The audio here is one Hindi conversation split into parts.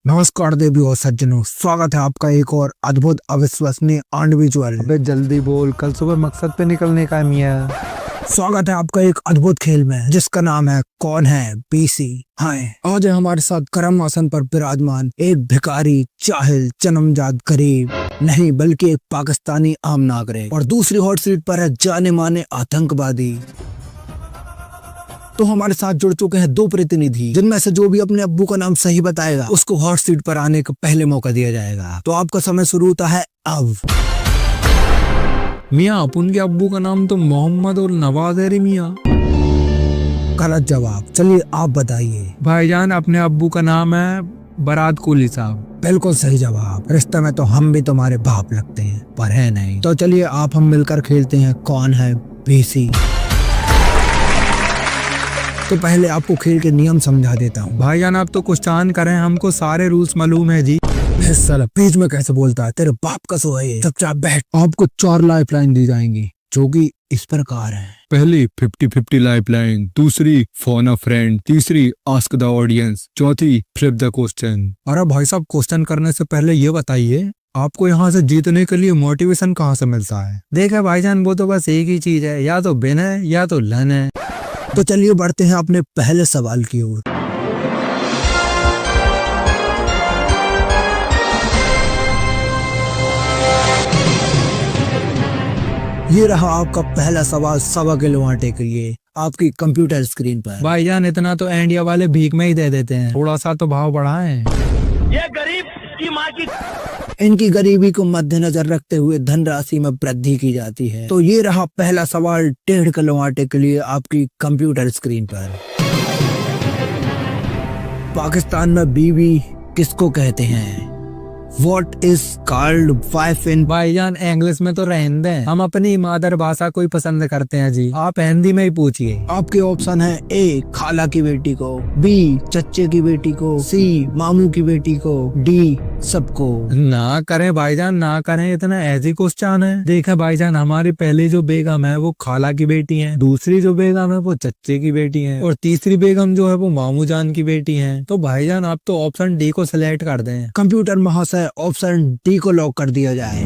नमस्कार देवी और सज्जनों, स्वागत है आपका एक और अद्भुत अविश्वसनीय इंडिविजुअल। अबे जल्दी बोल, कल सुबह मकसद पे निकलने का है मियाँ। स्वागत है आपका एक अद्भुत खेल में जिसका नाम है कौन है बीसी। हाय, आज है हमारे साथ कर्म आसन पर विराजमान एक भिखारी, जाहिल, जन्मजात गरीब नहीं बल्कि एक पाकिस्तानी आम नागरिक, और दूसरी हॉट सीट पर है जाने माने आतंकवादी। तो हमारे साथ जुड़ चुके हैं दो प्रतिनिधि, जिनमें से जो भी अपने अब्बू का नाम सही बताएगा उसको हॉट सीट पर आने का पहले मौका दिया जाएगा। तो आपका समय शुरू होता है अब। मियाँ, अपन के अब्बू का नाम तो मोहम्मद और नवाज है रे मियाँ। गलत जवाब। चलिए आप बताइए। भाईजान, अपने अब्बू का नाम है बरात कोहली साहब। बिल्कुल सही जवाब। रिश्ते में तो हम भी तुम्हारे बाप लगते हैं पर है नहीं। तो चलिए आप हम मिलकर खेलते हैं कौन है बीसी। तो पहले आपको खेल के नियम समझा देता हूँ। भाईजान, आप तो कुछ चांद करें, हमको सारे रूल्स मालूम है जी। साला बीच में कैसे बोलता है, तेरे बाप का सो है ये। चुपचाप बैठ। आपको 4 लाइफ लाइन दी जाएंगी, जो कि इस प्रकार है। पहली 50-50 लाइफ लाइन, दूसरी फोन अ फ्रेंड, तीसरी आस्क द ऑडियंस, चौथी फ्लिप द क्वेश्चन। अरे भाई साहब, क्वेश्चन करने से पहले ये बताइए आपको यहाँ से जीतने के लिए मोटिवेशन कहाँ से मिलता है? देखा भाईजान, वो तो बस एक ही चीज है, या तो बिन है या तो लन है। तो चलिए बढ़ते हैं अपने पहले सवाल की ओर। ये रहा आपका पहला सवाल 1.25 किलो आटे के लिए आपकी कंप्यूटर स्क्रीन पर। भाईजान, इतना तो इंडिया वाले भीख में ही दे देते हैं, थोड़ा सा तो भाव बढ़ाएं। ये गरीब की माँ की। इनकी गरीबी को मद्देनजर रखते हुए धनराशि में वृद्धि की जाती है। तो ये रहा पहला सवाल 1.5 किलो आटे के लिए आपकी कंप्यूटर स्क्रीन पर। पाकिस्तान में बीवी किसको कहते हैं? What is called wife in? भाईजान, इंग्लिश में तो रहने दें, हम अपनी मातृभाषा को ही पसंद करते हैं जी। आप हिंदी में ही पूछिए। आपके ऑप्शन है ए खाला की बेटी को, बी चच्चे की बेटी को, सी मामू की बेटी को, डी सबको। ना करें भाईजान, ना करें, इतना ऐसी क्वेश्चन है। देखा भाईजान, हमारी पहली जो बेगम है वो खाला की बेटी है, दूसरी जो बेगम है वो चच्चे की बेटी है, और तीसरी बेगम जो है वो मामू जान की बेटी है। तो भाईजान आप तो ऑप्शन डी को सिलेक्ट कर दें। कंप्यूटर महाशय, ऑप्शन डी को लॉक कर दिया जाए।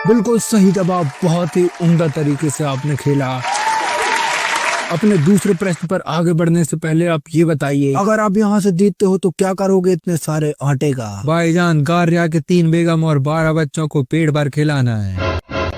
बिल्कुल सही जवाब। बहुत ही उम्दा तरीके से आपने खेला। अपने दूसरे प्रश्न पर आगे बढ़ने से पहले आप ये बताइए, अगर आप यहाँ से जीतते हो तो क्या करोगे इतने सारे आटे का? भाईजान, गारिया के 3 बेगम और 12 बच्चों को पेट भर खिलाना है।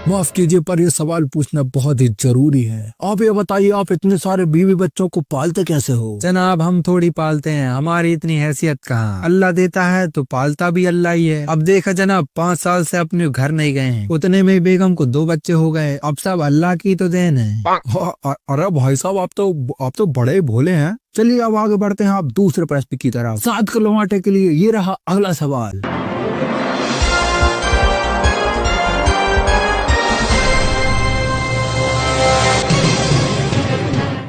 माफ कीजिए पर यह सवाल पूछना बहुत ही जरूरी है। आप ये बताइए, आप इतने सारे बीवी बच्चों को पालते कैसे हो? जनाब, हम थोड़ी पालते हैं, हमारी इतनी हैसियत कहाँ। अल्लाह देता है तो पालता भी अल्लाह ही है। अब देखा जनाब, 5 साल से अपने घर नहीं गए हैं, उतने में बेगम को 2 बच्चे हो गए। अब सब अल्लाह की तो देन है। अरे भाई साहब, आप तो बड़े भोले हैं। चलिए अब आगे बढ़ते हैं आप दूसरे प्रश्न की तरफ। 7 किलो आटे के लिए ये रहा अगला सवाल।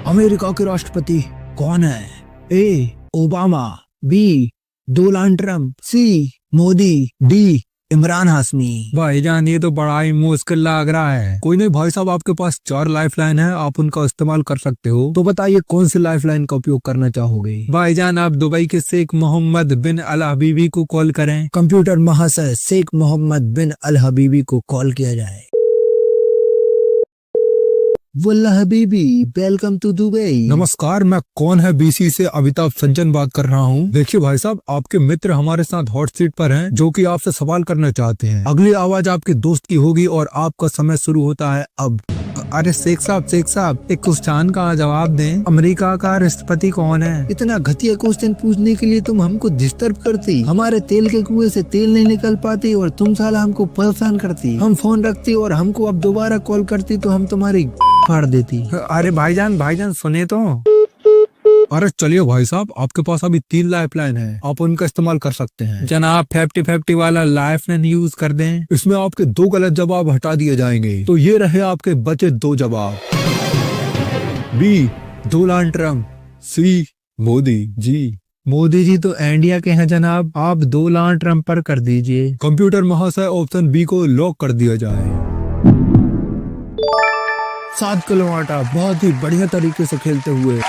अमेरिका के राष्ट्रपति कौन है? ए ओबामा, बी डोनाल्ड ट्रम्प, सी मोदी, डी इमरान हाशमी। भाईजान, ये तो बड़ा ही मुश्किल लग रहा है। कोई नहीं भाई साहब, आपके पास 4 लाइफ लाइन है, आप उनका इस्तेमाल कर सकते हो। तो बताइए कौन सी लाइफ लाइन का उपयोग करना चाहोगे? भाईजान, आप दुबई के शेख मोहम्मद बिन अल हबीबी को कॉल करें। कंप्यूटर महाशय, शेख मोहम्मद बिन अल हबीबी को कॉल किया जाए। वल्ला हबीबी, वेलकम टू दुबई। नमस्कार, मैं कौन है बीसी से अमिताभ सज्जन बात कर रहा हूँ। देखिए भाई साहब, आपके मित्र हमारे साथ हॉट सीट पर हैं, जो कि आपसे सवाल करना चाहते हैं। अगली आवाज आपके दोस्त की होगी और आपका समय शुरू होता है अब। अरे शेख साहब, एक क्वेश्चन का जवाब दें। अमेरिका का राष्ट्रपति कौन है? इतना घटिया क्वेश्चन पूछने के लिए तुम हमको डिस्टर्ब करती। हमारे तेल के कुएं से तेल नहीं निकल पाती और तुम साला हमको परेशान करती। हम फोन रखती और हमको अब दोबारा कॉल करती तो हम तुम्हारी फाड़ देती। अरे भाईजान सुने तो। अरे चलिए भाई साहब, आपके पास अभी 3 लाइफ लाइन है, आप उनका इस्तेमाल कर सकते हैं। जनाब, 50-50 वाला लाइफ लाइन यूज कर दें। इसमें आपके 2 गलत जवाब हटा दिए जाएंगे। तो ये रहे आपके बचे 2 जवाब। बी डोनाल्ड ट्रम्प, सी मोदी जी। मोदी जी तो इंडिया के हैं जनाब, आप डोनाल्ड ट्रम्प पर कर दीजिए। कंप्यूटर महाशय, ऑप्शन बी को लॉक कर दिया जाए। 7 किलो आटा बहुत ही बढ़िया तरीके से खेलते हुए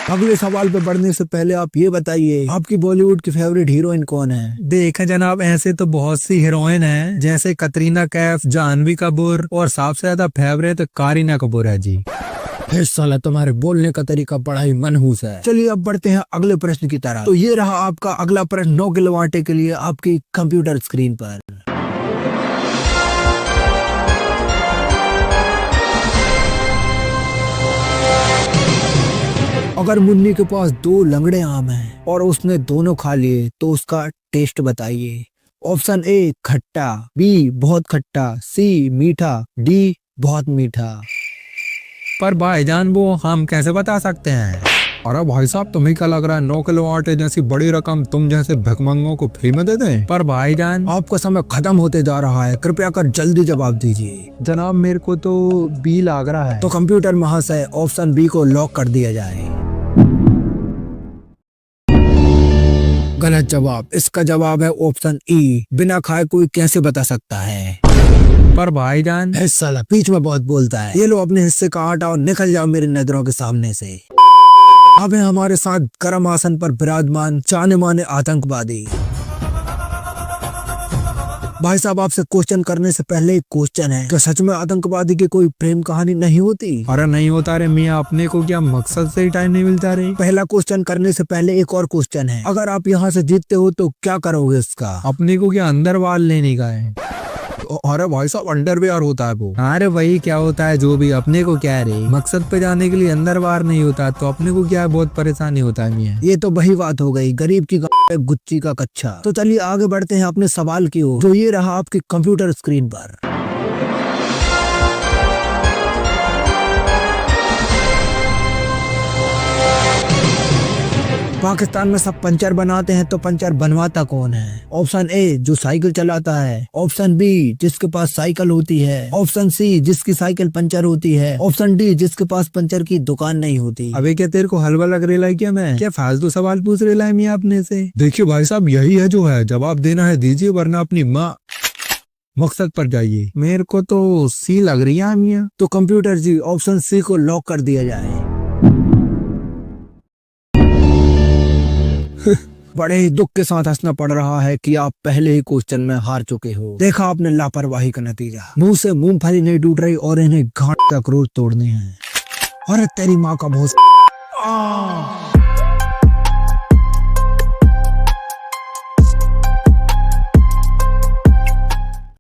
अगले सवाल पे बढ़ने से पहले आप ये बताइए, आपकी बॉलीवुड की फेवरेट हीरोइन कौन है? देखें जनाब, ऐसे तो बहुत सी हीरोइन हैं, जैसे कतरीना कैफ, जानवी कपूर और सबसे ज्यादा फेवरेट करीना कपूर है जी। साला तुम्हारे बोलने का तरीका बड़ा ही मनहूस है। चलिए अब बढ़ते हैं अगले प्रश्न की तरफ। तो ये रहा आपका अगला प्रश्न 9 किलो आटे के लिए आपकी कंप्यूटर स्क्रीन पर। अगर मुन्नी के पास 2 लंगड़े आम हैं और उसने दोनों खा लिए तो उसका टेस्ट बताइए। ऑप्शन ए खट्टा, बी बहुत खट्टा, सी मीठा, डी बहुत मीठा। पर भाईजान वो हम कैसे बता सकते हैं? अरे भाई साहब, तुम्हें क्या लग रहा है 9 किलो आटे जैसी बड़ी रकम तुम जैसे भिखमंगों को फ्री में दे दें? पर भाईजान आपका समय खत्म होते जा रहा है, कृपया कर जल्दी जवाब दीजिए। जनाब मेरे को तो बी लग रहा है। तो कंप्यूटर महाशय ऑप्शन बी को लॉक कर दिया जाए। गलत जवाब। इसका जवाब है ऑप्शन ई। बिना खाए कोई कैसे बता सकता है? पर भाईजान साला बीच में बहुत बोलता है। ये लो अपने हिस्से का आटा और निकल जाओ मेरी नजरों के सामने से। अब है हमारे साथ गर्म आसन पर विराजमान जाने माने आतंकवादी। भाई साहब आपसे क्वेश्चन करने से पहले एक क्वेश्चन है, क्या सच में आतंकवादी की कोई प्रेम कहानी नहीं होती? अरे नहीं होता रे मियाँ, अपने को क्या मकसद से ही टाइम नहीं मिलता रे? पहला क्वेश्चन करने से पहले एक और क्वेश्चन है, अगर आप यहाँ से जीतते हो तो क्या करोगे इसका? अपने को क्या अंदर वाल लेने का है? अरे भाई साहब अंडरवेयर होता है वो। अरे वही क्या होता है जो भी, अपने को क्या है रे? मकसद पे जाने के लिए अंदर बार नहीं होता तो अपने को क्या है, बहुत परेशानी होता है मियाँ। ये तो वही बात हो गई, गरीब की गुच्ची का कच्चा। तो चलिए आगे बढ़ते हैं अपने सवाल की ओर, जो ये रहा आपकी कंप्यूटर स्क्रीन पर। पाकिस्तान में सब पंचर बनाते हैं तो पंचर बनवाता कौन है? ऑप्शन ए जो साइकिल चलाता है, ऑप्शन बी जिसके पास साइकिल होती है, ऑप्शन सी जिसकी साइकिल पंचर होती है, ऑप्शन डी जिसके पास पंचर की दुकान नहीं होती। अबे क्या तेरे को हलवा लग रहा है क्या? मैं क्या फालतू सवाल पूछ रहा है मियाँ अपने से? देखिए भाई साहब, यही है जो है, जवाब देना है दीजिए वरना अपनी माँ मकसद पर जाइए। मेरे को तो सी लग रही है मियाँ। तो कंप्यूटर जी ऑप्शन सी को लॉक कर दिया जाए। बड़े ही दुख के साथ हंसना पड़ रहा है कि आप पहले ही क्वेश्चन में हार चुके हो। देखा आपने लापरवाही का नतीजा। मुंह से मूंगफली नहीं टूट रही और इन्हें गांठ तक रोज तोड़नी है। अरे तेरी माँ का भोस।